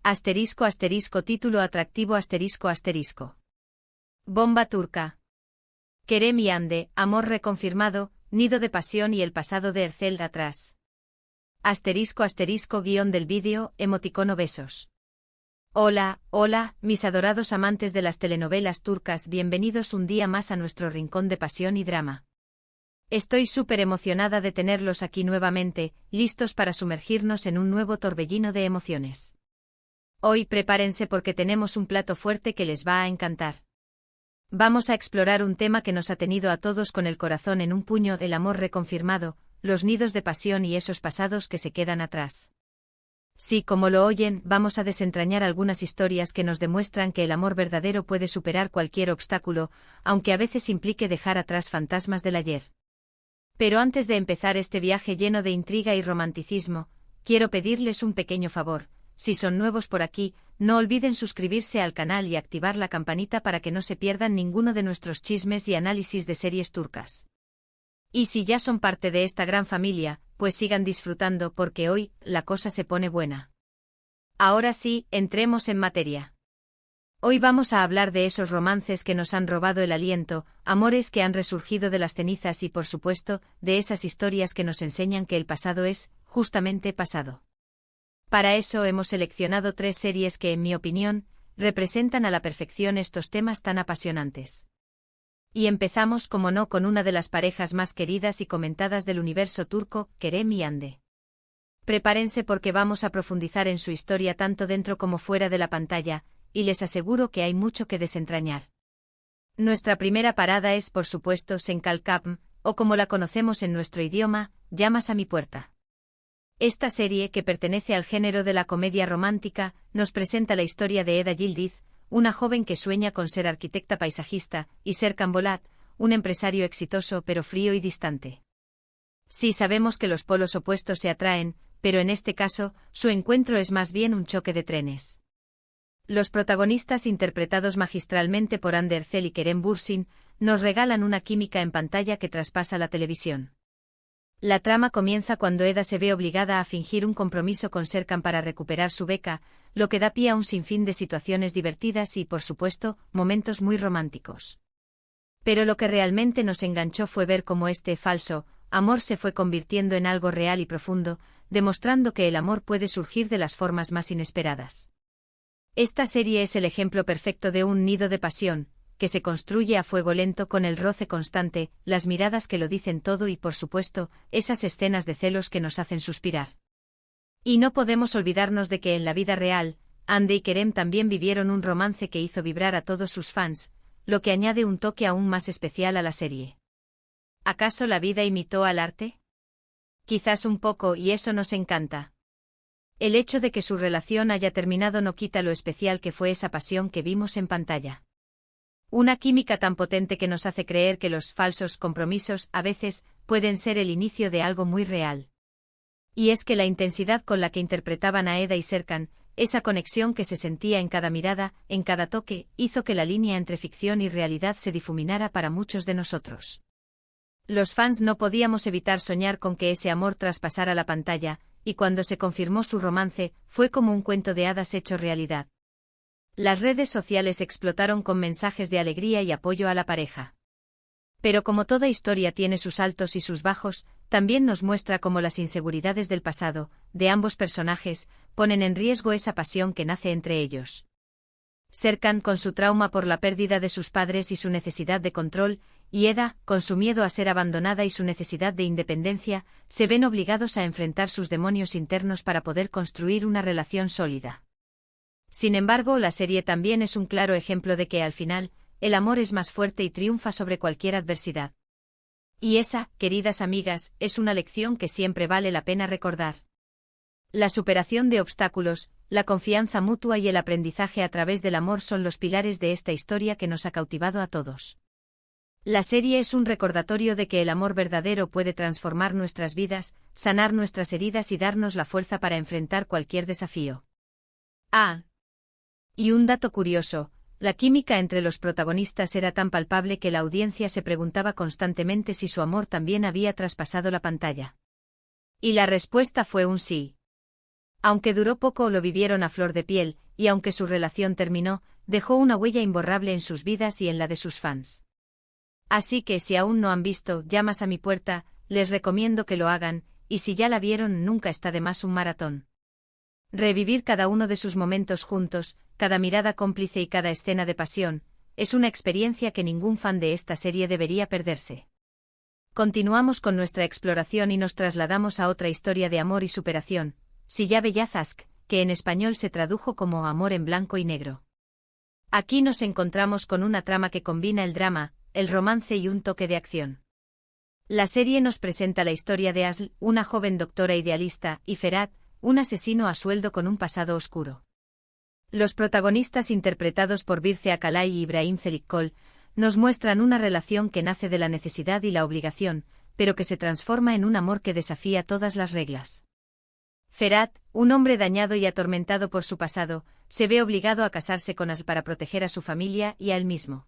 Asterisco asterisco título atractivo asterisco asterisco. Bomba turca. Kerem y Hande, amor reconfirmado, nido de pasión y el pasado de Ercel atrás. Asterisco asterisco guión del vídeo, emoticono besos. Hola, hola, mis adorados amantes de las telenovelas turcas, bienvenidos un día más a nuestro rincón de pasión y drama. Estoy súper emocionada de tenerlos aquí nuevamente, listos para sumergirnos en un nuevo torbellino de emociones. Hoy prepárense porque tenemos un plato fuerte que les va a encantar. Vamos a explorar un tema que nos ha tenido a todos con el corazón en un puño: el amor reconfirmado, los nidos de pasión y esos pasados que se quedan atrás. Sí, como lo oyen, vamos a desentrañar algunas historias que nos demuestran que el amor verdadero puede superar cualquier obstáculo, aunque a veces implique dejar atrás fantasmas del ayer. Pero antes de empezar este viaje lleno de intriga y romanticismo, quiero pedirles un pequeño favor. Si son nuevos por aquí, no olviden suscribirse al canal y activar la campanita para que no se pierdan ninguno de nuestros chismes y análisis de series turcas. Y si ya son parte de esta gran familia, pues sigan disfrutando porque hoy la cosa se pone buena. Ahora sí, entremos en materia. Hoy vamos a hablar de esos romances que nos han robado el aliento, amores que han resurgido de las cenizas y, por supuesto, de esas historias que nos enseñan que el pasado es, justamente, pasado. Para eso hemos seleccionado 3 series que, en mi opinión, representan a la perfección estos temas tan apasionantes. Y empezamos, como no, con una de las parejas más queridas y comentadas del universo turco, Kerem y Hande. Prepárense porque vamos a profundizar en su historia tanto dentro como fuera de la pantalla, y les aseguro que hay mucho que desentrañar. Nuestra primera parada es, por supuesto, Senkalkapm, o como la conocemos en nuestro idioma, Llamas a mi puerta. Esta serie, que pertenece al género de la comedia romántica, nos presenta la historia de Eda Yildiz, una joven que sueña con ser arquitecta paisajista, y Serkan Bolat, un empresario exitoso pero frío y distante. Sí, sabemos que los polos opuestos se atraen, pero en este caso, su encuentro es más bien un choque de trenes. Los protagonistas, interpretados magistralmente por Hande Erçel y Kerem Bürsin, nos regalan una química en pantalla que traspasa la televisión. La trama comienza cuando Eda se ve obligada a fingir un compromiso con Serkan para recuperar su beca, lo que da pie a un sinfín de situaciones divertidas y, por supuesto, momentos muy románticos. Pero lo que realmente nos enganchó fue ver cómo este falso amor se fue convirtiendo en algo real y profundo, demostrando que el amor puede surgir de las formas más inesperadas. Esta serie es el ejemplo perfecto de un nido de pasión, que se construye a fuego lento con el roce constante, las miradas que lo dicen todo y, por supuesto, esas escenas de celos que nos hacen suspirar. Y no podemos olvidarnos de que en la vida real, Hande y Kerem también vivieron un romance que hizo vibrar a todos sus fans, lo que añade un toque aún más especial a la serie. ¿Acaso la vida imitó al arte? Quizás un poco, y eso nos encanta. El hecho de que su relación haya terminado no quita lo especial que fue esa pasión que vimos en pantalla. Una química tan potente que nos hace creer que los falsos compromisos, a veces, pueden ser el inicio de algo muy real. Y es que la intensidad con la que interpretaban a Eda y Serkan, esa conexión que se sentía en cada mirada, en cada toque, hizo que la línea entre ficción y realidad se difuminara para muchos de nosotros. Los fans no podíamos evitar soñar con que ese amor traspasara la pantalla, y cuando se confirmó su romance, fue como un cuento de hadas hecho realidad. Las redes sociales explotaron con mensajes de alegría y apoyo a la pareja. Pero como toda historia tiene sus altos y sus bajos, también nos muestra cómo las inseguridades del pasado, de ambos personajes, ponen en riesgo esa pasión que nace entre ellos. Serkan, con su trauma por la pérdida de sus padres y su necesidad de control, y Eda, con su miedo a ser abandonada y su necesidad de independencia, se ven obligados a enfrentar sus demonios internos para poder construir una relación sólida. Sin embargo, la serie también es un claro ejemplo de que, al final, el amor es más fuerte y triunfa sobre cualquier adversidad. Y esa, queridas amigas, es una lección que siempre vale la pena recordar. La superación de obstáculos, la confianza mutua y el aprendizaje a través del amor son los pilares de esta historia que nos ha cautivado a todos. La serie es un recordatorio de que el amor verdadero puede transformar nuestras vidas, sanar nuestras heridas y darnos la fuerza para enfrentar cualquier desafío. Y un dato curioso, la química entre los protagonistas era tan palpable que la audiencia se preguntaba constantemente si su amor también había traspasado la pantalla. Y la respuesta fue un sí. Aunque duró poco, lo vivieron a flor de piel, y aunque su relación terminó, dejó una huella imborrable en sus vidas y en la de sus fans. Así que si aún no han visto Llamas a mi puerta, les recomiendo que lo hagan, y si ya la vieron, nunca está de más un maratón. Revivir cada uno de sus momentos juntos, cada mirada cómplice y cada escena de pasión, es una experiencia que ningún fan de esta serie debería perderse. Continuamos con nuestra exploración y nos trasladamos a otra historia de amor y superación, Silla Bellazask, que en español se tradujo como Amor en blanco y negro. Aquí nos encontramos con una trama que combina el drama, el romance y un toque de acción. La serie nos presenta la historia de Asl, una joven doctora idealista, y Ferhat, un asesino a sueldo con un pasado oscuro. Los protagonistas, interpretados por Birce Akalay y Ibrahim Zelikkol, nos muestran una relación que nace de la necesidad y la obligación, pero que se transforma en un amor que desafía todas las reglas. Ferhat, un hombre dañado y atormentado por su pasado, se ve obligado a casarse con Asl para proteger a su familia y a él mismo.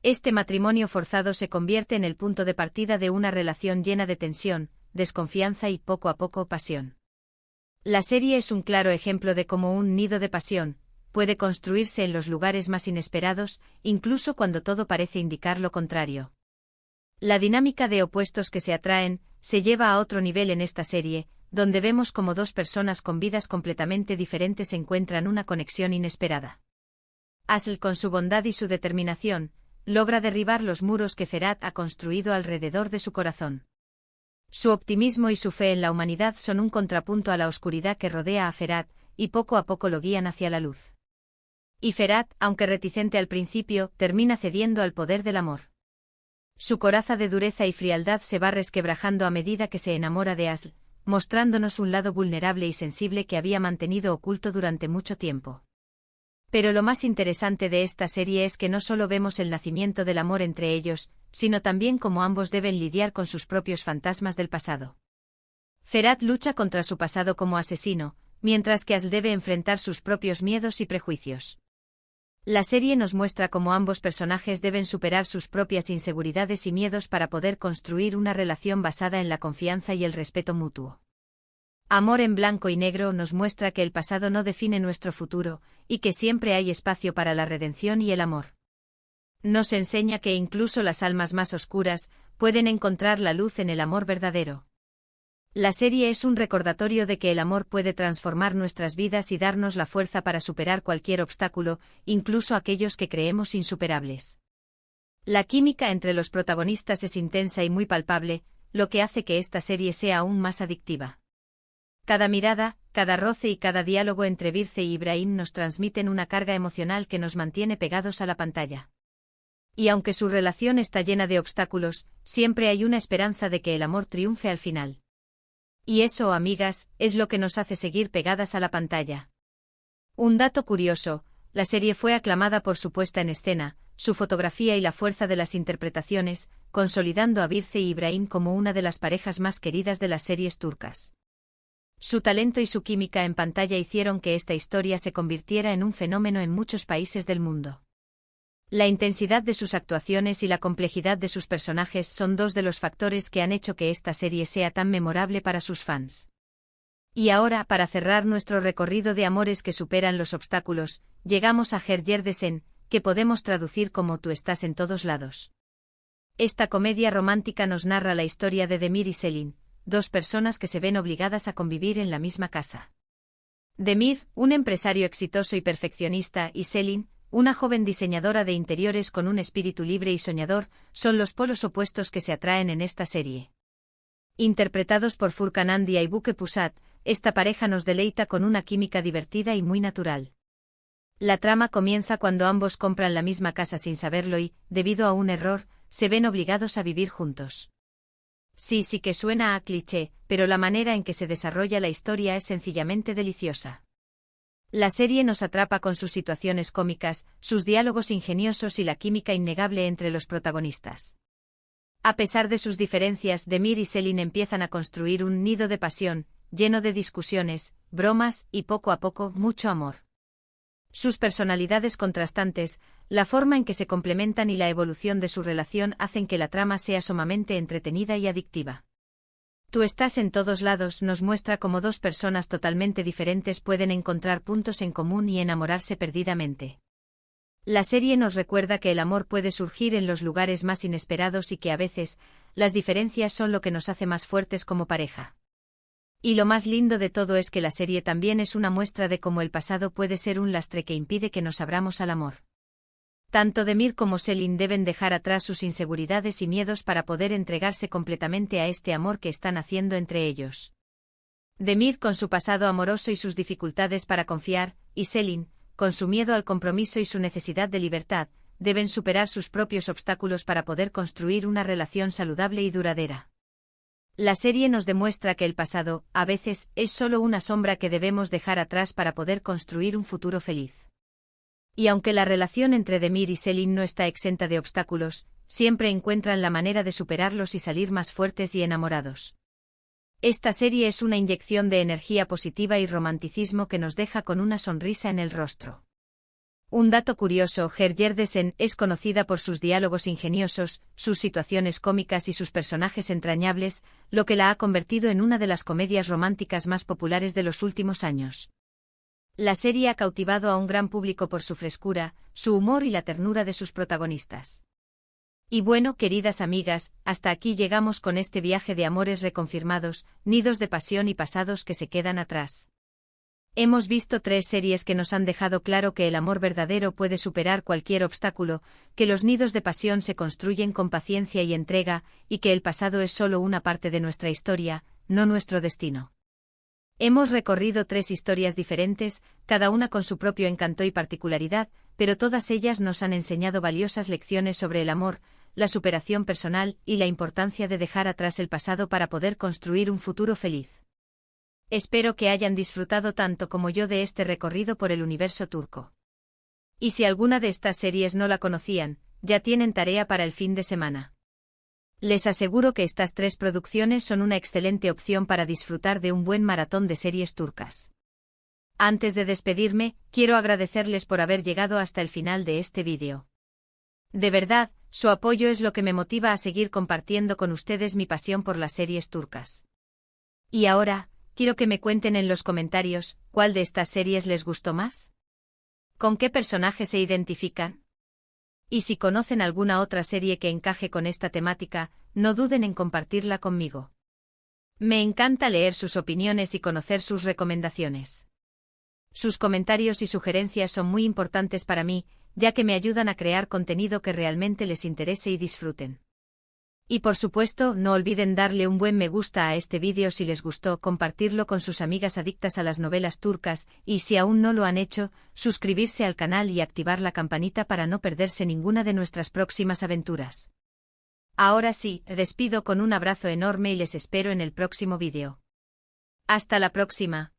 Este matrimonio forzado se convierte en el punto de partida de una relación llena de tensión, desconfianza y poco a poco pasión. La serie es un claro ejemplo de cómo un nido de pasión puede construirse en los lugares más inesperados, incluso cuando todo parece indicar lo contrario. La dinámica de opuestos que se atraen se lleva a otro nivel en esta serie, donde vemos cómo dos personas con vidas completamente diferentes encuentran una conexión inesperada. Asl, con su bondad y su determinación, logra derribar los muros que Ferhat ha construido alrededor de su corazón. Su optimismo y su fe en la humanidad son un contrapunto a la oscuridad que rodea a Ferhat, y poco a poco lo guían hacia la luz. Y Ferhat, aunque reticente al principio, termina cediendo al poder del amor. Su coraza de dureza y frialdad se va resquebrajando a medida que se enamora de Asl, mostrándonos un lado vulnerable y sensible que había mantenido oculto durante mucho tiempo. Pero lo más interesante de esta serie es que no solo vemos el nacimiento del amor entre ellos, sino también cómo ambos deben lidiar con sus propios fantasmas del pasado. Ferhat lucha contra su pasado como asesino, mientras que Asl debe enfrentar sus propios miedos y prejuicios. La serie nos muestra cómo ambos personajes deben superar sus propias inseguridades y miedos para poder construir una relación basada en la confianza y el respeto mutuo. Amor en blanco y negro nos muestra que el pasado no define nuestro futuro, y que siempre hay espacio para la redención y el amor. Nos enseña que incluso las almas más oscuras pueden encontrar la luz en el amor verdadero. La serie es un recordatorio de que el amor puede transformar nuestras vidas y darnos la fuerza para superar cualquier obstáculo, incluso aquellos que creemos insuperables. La química entre los protagonistas es intensa y muy palpable, lo que hace que esta serie sea aún más adictiva. Cada mirada, cada roce y cada diálogo entre Birce y Ibrahim nos transmiten una carga emocional que nos mantiene pegados a la pantalla. Y aunque su relación está llena de obstáculos, siempre hay una esperanza de que el amor triunfe al final. Y eso, amigas, es lo que nos hace seguir pegadas a la pantalla. Un dato curioso, la serie fue aclamada por su puesta en escena, su fotografía y la fuerza de las interpretaciones, consolidando a Birce y Ibrahim como una de las parejas más queridas de las series turcas. Su talento y su química en pantalla hicieron que esta historia se convirtiera en un fenómeno en muchos países del mundo. La intensidad de sus actuaciones y la complejidad de sus personajes son dos de los factores que han hecho que esta serie sea tan memorable para sus fans. Y ahora, para cerrar nuestro recorrido de amores que superan los obstáculos, llegamos a Her Yerdesen, que podemos traducir como Tú estás en todos lados. Esta comedia romántica nos narra la historia de Demir y Selin, dos personas que se ven obligadas a convivir en la misma casa. Demir, un empresario exitoso y perfeccionista, y Selin, una joven diseñadora de interiores con un espíritu libre y soñador, son los polos opuestos que se atraen en esta serie. Interpretados por Furkan Andia y Buke Pusat, esta pareja nos deleita con una química divertida y muy natural. La trama comienza cuando ambos compran la misma casa sin saberlo y, debido a un error, se ven obligados a vivir juntos. Sí que suena a cliché, pero la manera en que se desarrolla la historia es sencillamente deliciosa. La serie nos atrapa con sus situaciones cómicas, sus diálogos ingeniosos y la química innegable entre los protagonistas. A pesar de sus diferencias, Demir y Selin empiezan a construir un nido de pasión, lleno de discusiones, bromas y poco a poco mucho amor. Sus personalidades contrastantes, la forma en que se complementan y la evolución de su relación hacen que la trama sea sumamente entretenida y adictiva. Tú estás en todos lados nos muestra cómo dos personas totalmente diferentes pueden encontrar puntos en común y enamorarse perdidamente. La serie nos recuerda que el amor puede surgir en los lugares más inesperados y que a veces, las diferencias son lo que nos hace más fuertes como pareja. Y lo más lindo de todo es que la serie también es una muestra de cómo el pasado puede ser un lastre que impide que nos abramos al amor. Tanto Demir como Selin deben dejar atrás sus inseguridades y miedos para poder entregarse completamente a este amor que están haciendo entre ellos. Demir con su pasado amoroso y sus dificultades para confiar, y Selin, con su miedo al compromiso y su necesidad de libertad, deben superar sus propios obstáculos para poder construir una relación saludable y duradera. La serie nos demuestra que el pasado, a veces, es solo una sombra que debemos dejar atrás para poder construir un futuro feliz. Y aunque la relación entre Demir y Selin no está exenta de obstáculos, siempre encuentran la manera de superarlos y salir más fuertes y enamorados. Esta serie es una inyección de energía positiva y romanticismo que nos deja con una sonrisa en el rostro. Un dato curioso, Gerjerdesen es conocida por sus diálogos ingeniosos, sus situaciones cómicas y sus personajes entrañables, lo que la ha convertido en una de las comedias románticas más populares de los últimos años. La serie ha cautivado a un gran público por su frescura, su humor y la ternura de sus protagonistas. Y bueno, queridas amigas, hasta aquí llegamos con este viaje de amores reconfirmados, nidos de pasión y pasados que se quedan atrás. Hemos visto 3 series que nos han dejado claro que el amor verdadero puede superar cualquier obstáculo, que los nidos de pasión se construyen con paciencia y entrega, y que el pasado es solo una parte de nuestra historia, no nuestro destino. Hemos recorrido 3 historias diferentes, cada una con su propio encanto y particularidad, pero todas ellas nos han enseñado valiosas lecciones sobre el amor, la superación personal y la importancia de dejar atrás el pasado para poder construir un futuro feliz. Espero que hayan disfrutado tanto como yo de este recorrido por el universo turco. Y si alguna de estas series no la conocían, ya tienen tarea para el fin de semana. Les aseguro que estas 3 producciones son una excelente opción para disfrutar de un buen maratón de series turcas. Antes de despedirme, quiero agradecerles por haber llegado hasta el final de este vídeo. De verdad, su apoyo es lo que me motiva a seguir compartiendo con ustedes mi pasión por las series turcas. Y ahora, quiero que me cuenten en los comentarios, ¿cuál de estas series les gustó más? ¿Con qué personajes se identifican? Y si conocen alguna otra serie que encaje con esta temática, no duden en compartirla conmigo. Me encanta leer sus opiniones y conocer sus recomendaciones. Sus comentarios y sugerencias son muy importantes para mí, ya que me ayudan a crear contenido que realmente les interese y disfruten. Y por supuesto, no olviden darle un buen me gusta a este vídeo si les gustó, compartirlo con sus amigas adictas a las novelas turcas, y si aún no lo han hecho, suscribirse al canal y activar la campanita para no perderse ninguna de nuestras próximas aventuras. Ahora sí, despido con un abrazo enorme y les espero en el próximo vídeo. Hasta la próxima.